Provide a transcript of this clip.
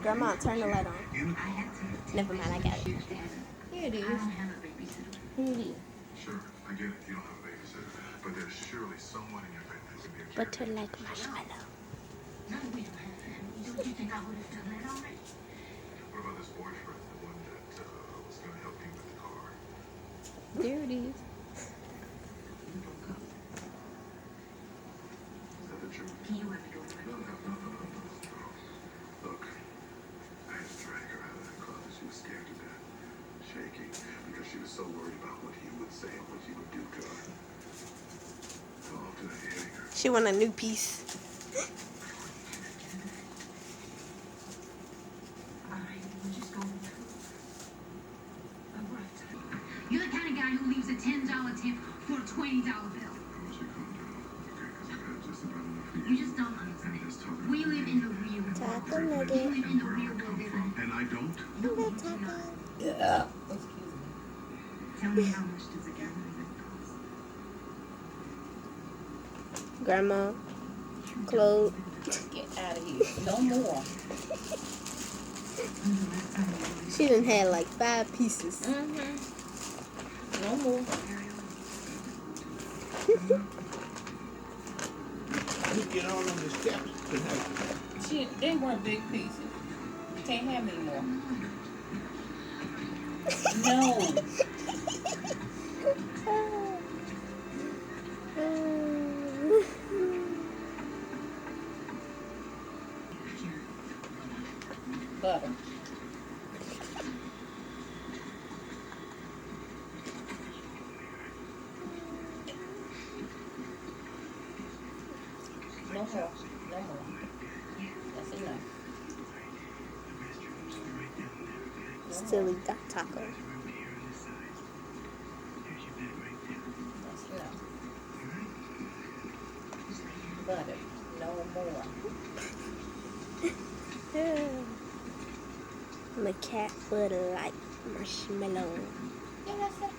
Grandma, turn the light on. Never mind, I got it. Here it is. Here it is. Sure, I get it. You don't have a babysitter. But there's surely someone in your family who can be a Butter caretaker. like marshmallow. No, we don't have family. Don't you think I would have done that already? What about this boyfriend, the one that was going to help you with the car? There it is. Is that the truth? Can you let me go? No. Look, I had to drag her out of that closet. She was scared to death, shaking, because she was so worried about what he would say and what he would do to her. So often I hitting her. She want a new piece. Alright, we'll just go with it. Alright. You're the kind of guy who leaves a $10 tip for a $20 bill. I want you to calm down, okay? Because I've had just about enough for You just don't understand. And just tell her We live in the real world. Taco We nugget. live in the real world, isn't And I don't? it? No, you do not. Yeah. Tell me how much does a gallon of milk cost? Grandma, Claude. Get out of here. No more. She done had like 5 pieces. No more. You get all on the steps to have They weren't big pieces. You can't have any more. No. Butter. No more. No more. That's enough. Silly duck taco. That's enough. Butter. No more. The cat would like marshmallow. Yeah, that's it.